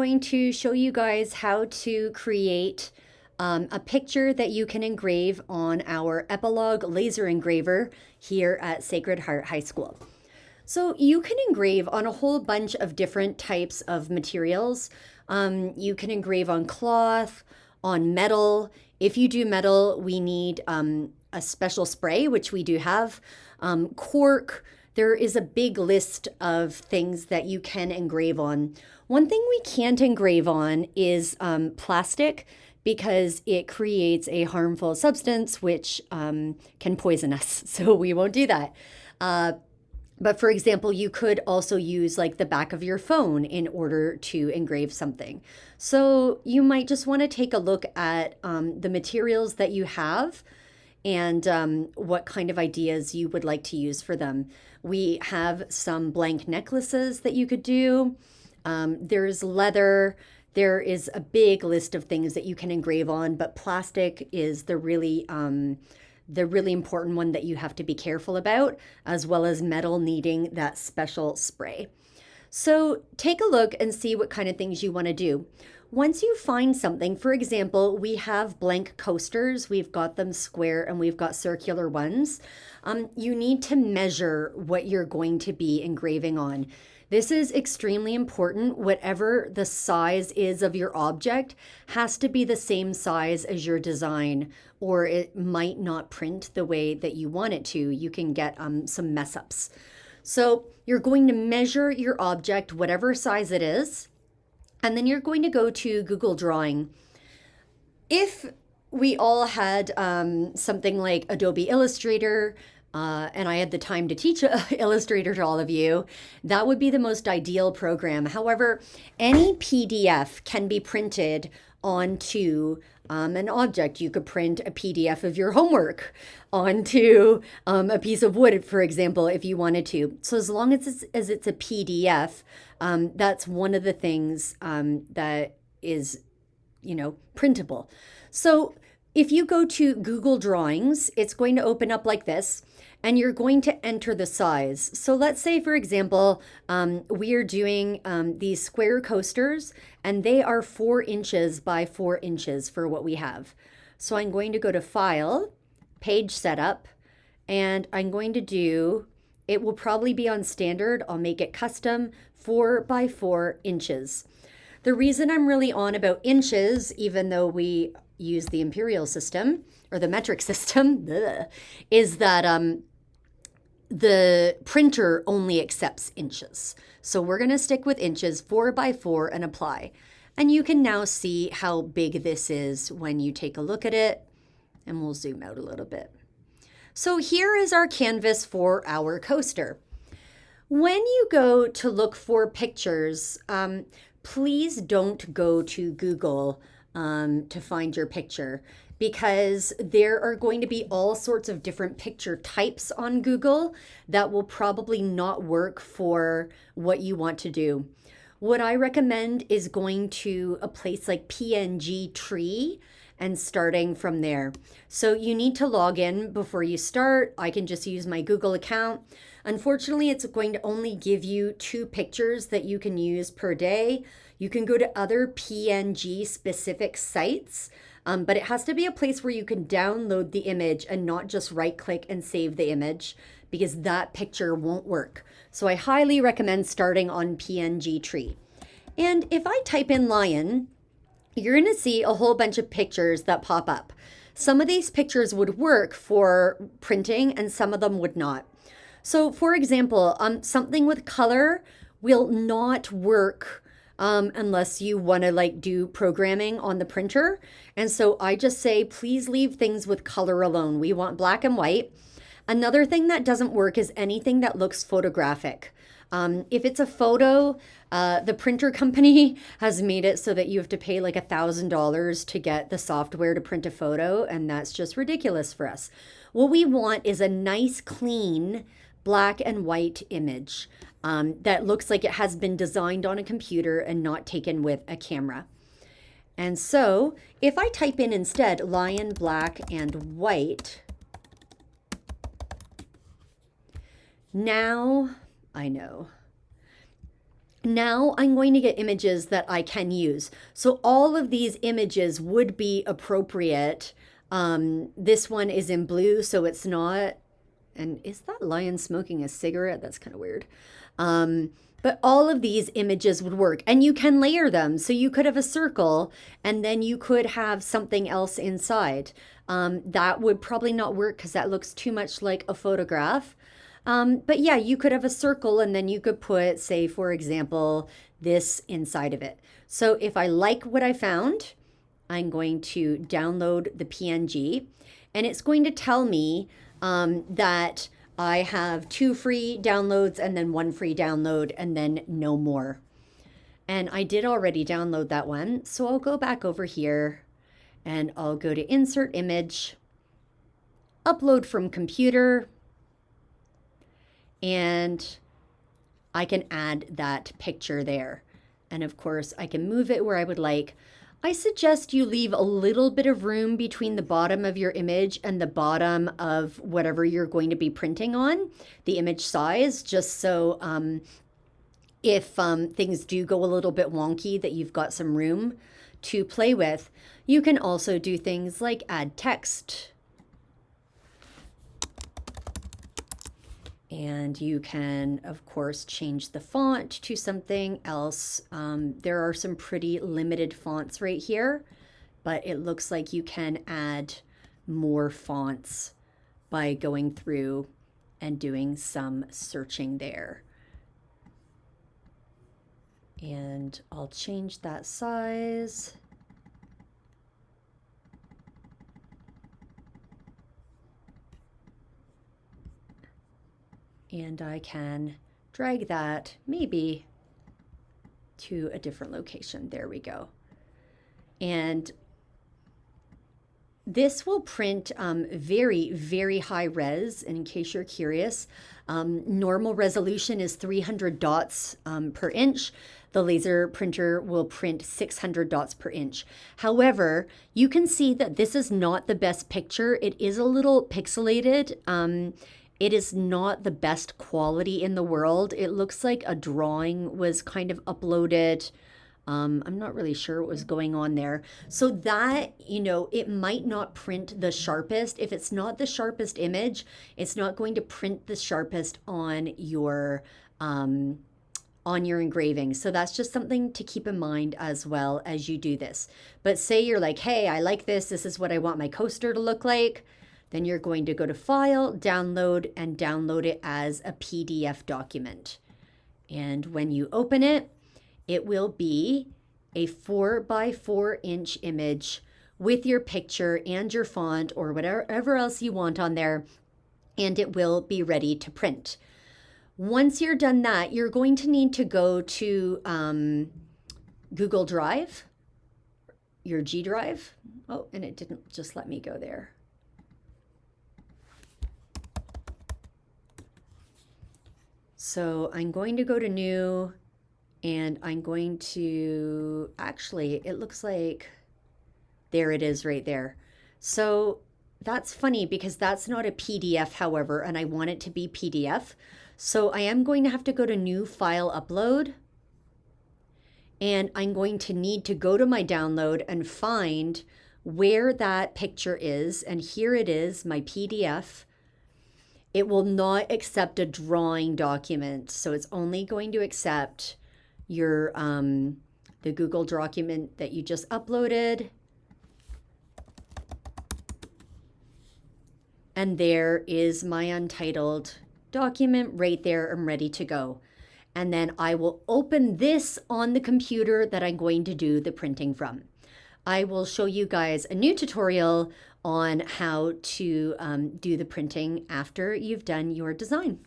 Going to show you guys how to create a picture that you can engrave on our Epilog Laser Engraver here at Sacred Heart High School. So you can engrave on a whole bunch of different types of materials. You can engrave on cloth, on metal. If you do metal, we need a special spray, which we do have, cork. There is a big list of things that you can engrave on. One thing we can't engrave on is plastic because it creates a harmful substance which can poison us. So we won't do that. But for example, you could also use like the back of your phone in order to engrave something. So you might just want to take a look at the materials that you have and what kind of ideas you would like to use for them. We have some blank necklaces that you could do. There's leather. There is a big list of things that you can engrave on, but plastic is the really important one that you have to be careful about, as well as metal needing that special spray. So take a look and see what kind of things you want to do. Once you find something, for example, we have blank coasters. We've got them square and we've got circular ones. You need to measure what you're going to be engraving on. This is extremely important. Whatever the size is of your object has to be the same size as your design, or it might not print the way that you want it to. You can get some mess ups. So you're going to measure your object, whatever size it is, and then you're going to go to Google Drawing. If we all had something like Adobe Illustrator, and I had the time to teach Illustrator to all of you, that would be the most ideal program. However, any PDF can be printed onto an object. You could print a PDF of your homework onto a piece of wood, for example, if you wanted to. So as long as it's a PDF, that's one of the things that is, printable. So if you go to Google Drawings, it's going to open up like this, and you're going to enter the size. So let's say, for example, we are doing these square coasters, and they are 4 inches by 4 inches for what we have. So I'm going to go to File, Page Setup, and I'm going to do, it will probably be on standard. I'll make it custom, 4 by 4 inches. The reason I'm really on about inches, even though we use the imperial system or the metric system, is that the printer only accepts inches. So we're going to stick with inches, 4 by 4, and apply. And you can now see how big this is when you take a look at it. And we'll zoom out a little bit. So here is our canvas for our coaster. When you go to look for pictures, please don't go to Google to find your picture, because there are going to be all sorts of different picture types on Google that will probably not work for what you want to do. What I recommend is going to a place like PNG Tree and starting from there. So you need to log in before you start. I can just use my Google account. Unfortunately, it's going to only give you 2 pictures that you can use per day. You can go to other PNG specific sites, but it has to be a place where you can download the image and not just right click and save the image, because that picture won't work. So I highly recommend starting on PNG Tree. And if I type in lion, you're going to see a whole bunch of pictures that pop up. Some of these pictures would work for printing and some of them would not. So for example, something with color will not work unless you want to do programming on the printer. And so I just say, please leave things with color alone. We want black and white. Another thing that doesn't work is anything that looks photographic. If it's a photo, the printer company has made it so that you have to pay like $1,000 to get the software to print a photo, and that's just ridiculous for us. What we want is a nice, clean, black and white image that looks like it has been designed on a computer and not taken with a camera. And so if I type in instead lion, black and white, now I know Now I'm going to get images that I can use. So all of these images would be appropriate. This one is in blue, so it's not. And is that lion smoking a cigarette? That's kind of weird. But all of these images would work, and you can layer them. So you could have a circle, and then you could have something else inside. That would probably not work because that looks too much like a photograph. But yeah, you could have a circle and then you could put, say, for example, this inside of it. So if I like what I found, I'm going to download the PNG, and it's going to tell me that I have 2 free downloads and then 1 free download and then no more. And I did already download that one. So I'll go back over here and I'll go to Insert Image, Upload from Computer, and I can add that picture there. And of course, I can move it where I would like. I suggest you leave a little bit of room between the bottom of your image and the bottom of whatever you're going to be printing on, the image size, just so if things do go a little bit wonky, that you've got some room to play with. You can also do things like add text. And you can, of course, change the font to something else. There are some pretty limited fonts right here, but it looks like you can add more fonts by going through and doing some searching there. And I'll change that size. And I can drag that maybe to a different location. There we go. And this will print very, very high res. And in case you're curious, normal resolution is 300 dots per inch. The laser printer will print 600 dots per inch. However, you can see that this is not the best picture. It is a little pixelated. It is not the best quality in the world. It looks like a drawing was kind of uploaded. I'm not really sure what was going on there. So that, it might not print the sharpest. If it's not the sharpest image, it's not going to print the sharpest on your engraving. So that's just something to keep in mind as well as you do this. But say you're like, hey, I like this. This is what I want my coaster to look like. Then you're going to go to File, Download, and download it as a PDF document. And when you open it, it will be a 4x4-inch image with your picture and your font or whatever else you want on there, and it will be ready to print. Once you're done that, you're going to need to go to Google Drive, your G Drive. Oh, and it didn't just let me go there. So I'm going to go to New, and I'm going to, actually, it looks like, there it is right there. So that's funny because that's not a PDF, however, and I want it to be PDF. So I am going to have to go to New File Upload, and I'm going to need to go to my download and find where that picture is. And here it is, my PDF. It will not accept a drawing document, so it's only going to accept your the Google document that you just uploaded. And there is my untitled document right there. I'm ready to go. And then I will open this on the computer that I'm going to do the printing from. I will show you guys a new tutorial on how to do the printing after you've done your design.